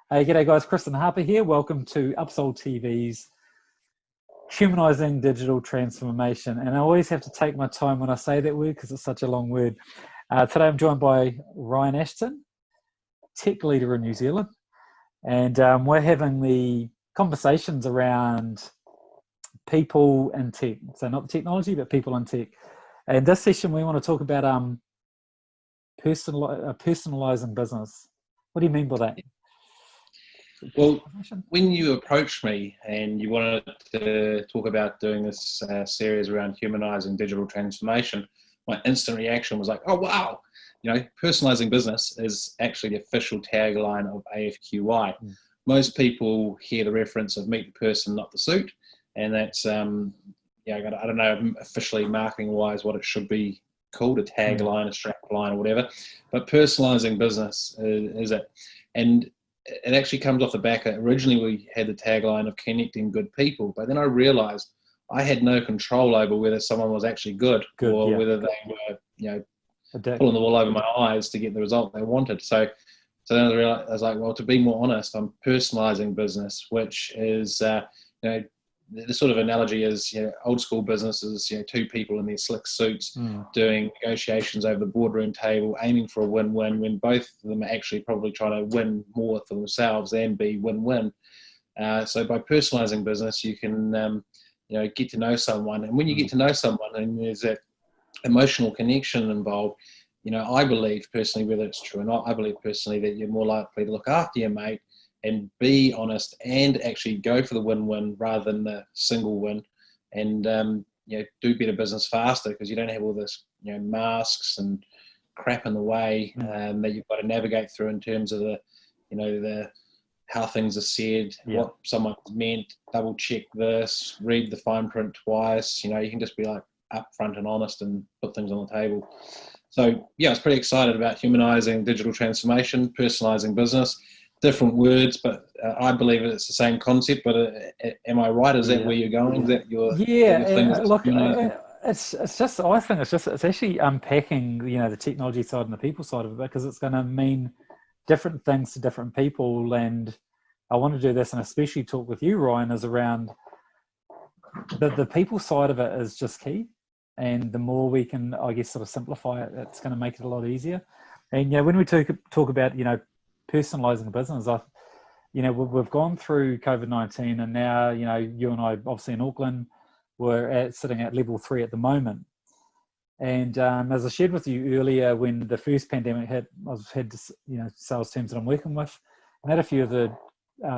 Hey, g'day guys, Kristin Harper here. Welcome to UpSol TV's Humanising Digital Transformation. And I always have to take my time when I say that word because it's such a long word. Today I'm joined by Ashton, tech leader in New Zealand. And we're having the conversations around people in tech. So not the technology, but people in tech. And this session we want to talk about personalising business. What do you mean by that? Well, when you approached me and you wanted to talk about doing this series around humanising digital transformation, my instant reaction was like, oh, wow. You know, personalising business is actually the official tagline of AFQI. Most people hear the reference of meet the person, not the suit. And that's, I don't know officially marketing wise what it should be called, a tagline, a strap line or whatever. But personalising business is it. And it actually comes off the back of, originally we had the tagline of connecting good people, but then I realized I had no control over whether someone was actually good or whether they were, pulling the wool over my eyes to get the result they wanted. So then I was like, well, to be more honest, I'm personalizing business, which is, the sort of analogy is, old school businesses, two people in their slick suits doing negotiations over the boardroom table, aiming for a win-win when both of them are actually probably trying to win more for themselves and be win-win. So by personalizing business, you can, get to know someone. And when you get to know someone and there's that emotional connection involved, I believe personally, whether it's true or not, I believe personally that you're more likely to look after your mate and be honest and actually go for the win-win rather than the single win, and do better business faster because you don't have all this masks and crap in the way that you've got to navigate through in terms of the how things are said, what someone's meant, double check this, read the fine print twice. You can just be like upfront and honest and put things on the table. So I was pretty excited about humanising digital transformation, personalising business. Different words, but I believe it's the same concept. But am I right? Is that where you're going? Is that your thing? Look, it's just. I think it's actually unpacking the technology side and the people side of it, because it's going to mean different things to different people. And I want to do this, and especially talk with you, Ryan, is around the people side of it is just key. And the more we can, I guess, sort of simplify it, it's going to make it a lot easier. And when we talk about personalising business, we've gone through COVID-19, and now you and I, obviously in Auckland, we're sitting at level 3 at the moment. And as I shared with you earlier, when the first pandemic hit, I've had sales teams that I'm working with, and I had a few of the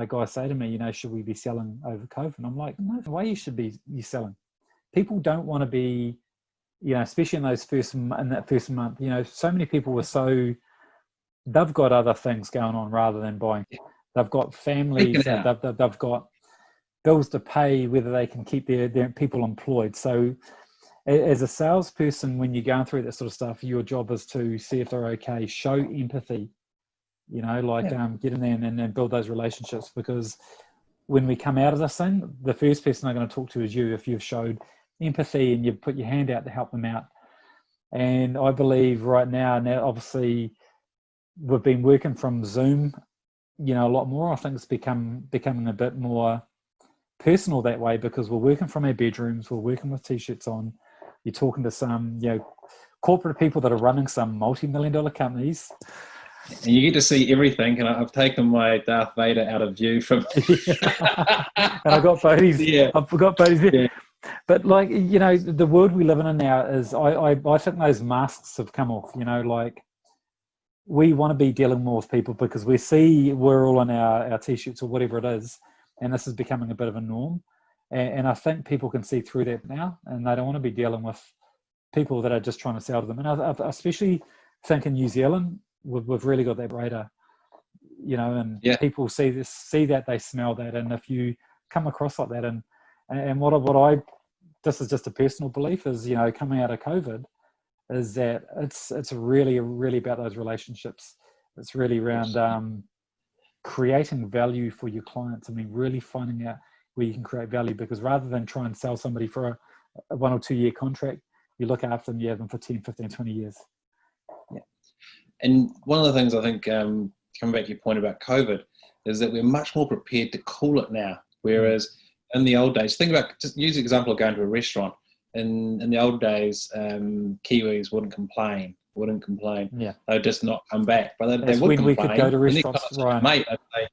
guys say to me, should we be selling over COVID? And I'm like, no way you should be selling. People don't want to be, especially in that first month. So many people were they've got other things going on rather than buying. They've got families, they've got bills to pay, whether they can keep their people employed. So as a salesperson, when you're going through that sort of stuff, your job is to see if they're okay, show empathy, get in there and build those relationships, because when we come out of this thing, the first person I'm going to talk to is you, if you've showed empathy and you've put your hand out to help them out. And I believe right now obviously, we've been working from Zoom, a lot more. I think it's becoming a bit more personal that way, because we're working from our bedrooms, we're working with t-shirts on. You're talking to some, corporate people that are running some multi-million-dollar companies. And you get to see everything. And I've taken my Darth Vader out of view from. And I got Bodhi's. Yeah. I forgot Bodhi's. Yeah. But the world we live in now is, I think those masks have come off. We want to be dealing more with people because we're all in our t-shirts or whatever it is, and this is becoming a bit of a norm. And I think people can see through that now, and they don't want to be dealing with people that are just trying to sell to them. And I especially think in New Zealand, we've really got that radar, and people see that, they smell that. And if you come across like that, and what this is just a personal belief is, coming out of COVID, is that it's really, really about those relationships. It's really around creating value for your clients. I mean, really finding out where you can create value, because rather than try and sell somebody for a 1 or 2 year contract, you look after them, you have them for 10, 15, 20 years. Yeah. And one of the things I think, coming back to your point about COVID, is that we're much more prepared to call it now. Whereas in the old days, think about, just use the example of going to a restaurant. In the old days, Kiwis wouldn't complain. Yeah. They'd just not come back. But they That's would when complain. we could go to restaurants, Ryan. Mate, I'd say,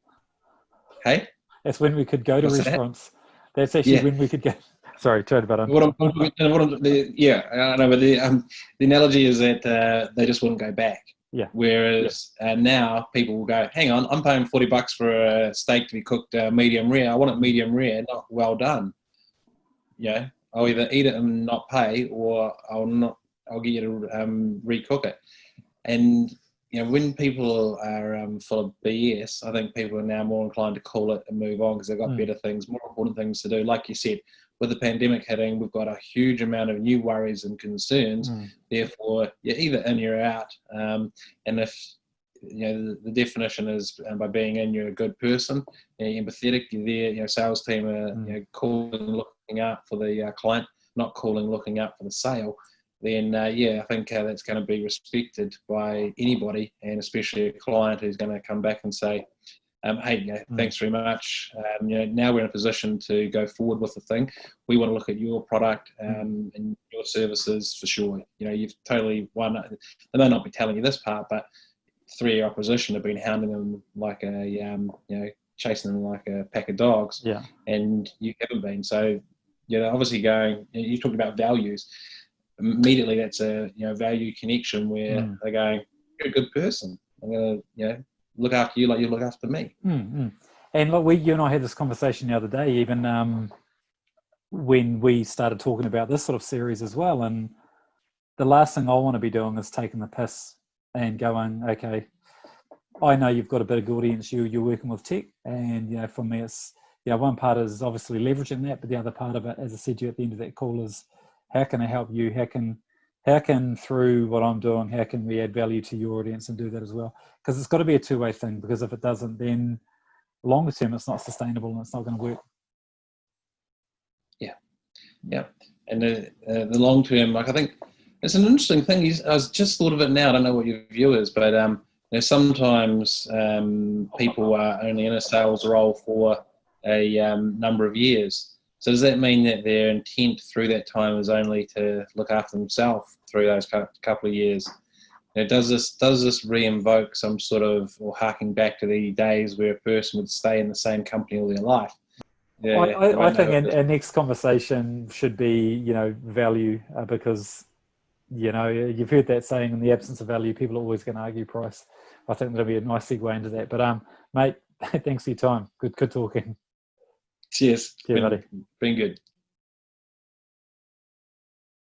hey? That's when we could go to restaurants. That's actually when we could go. Sorry, tried about it. Yeah, I know, but the analogy is that they just wouldn't go back. Yeah. Whereas now people will go, hang on, I'm paying $40 for a steak to be cooked medium rare. I want it medium rare, not well done. Yeah, I'll either eat it and not pay, or I'll get you to recook it. And when people are full of BS, I think people are now more inclined to call it and move on because they've got better things, more important things to do. Like you said, with the pandemic hitting, we've got a huge amount of new worries and concerns. Therefore, you're either in, you're out. And if the definition is by being in, you're a good person, you're empathetic, you're there. Sales team are calling, looking out for the client, not calling, looking out for the sale. Then I think that's going to be respected by anybody, and especially a client who's going to come back and say, hey, thanks very much. Now we're in a position to go forward with the thing. We want to look at your product and your services for sure. You've totally won. They may not be telling you this part, but 3-year opposition have been hounding them like chasing them like a pack of dogs. Yeah. And you haven't been. So, obviously you talked about values. Immediately that's a value connection where they're going, you're a good person. I'm going to look after you like you look after me. And look, you and I had this conversation the other day, even when we started talking about this sort of series as well. And the last thing I want to be doing is taking the piss and going, okay, I know you've got a big audience, you're working with tech, and for me it's one part is obviously leveraging that, but the other part of it, as I said to you at the end of that call, is how can I help you? How can through what I'm doing, how can we add value to your audience and do that as well? Because it's got to be a two-way thing, because if it doesn't, then longer term it's not sustainable and it's not going to work. Yeah. And the long term, like, I think it's an interesting thing. I was just thought of it now. I don't know what your view is, but sometimes people are only in a sales role for a number of years. So does that mean that their intent through that time is only to look after themselves through those couple of years? Does this re-invoke some sort of, or harking back to the days where a person would stay in the same company all their life? I think our next conversation should be, value, because, you've heard that saying, in the absence of value, people are always going to argue price. I think that'll be a nice segue into that. But, mate, thanks for your time. Good talking. Cheers. Yeah, buddy. Been good.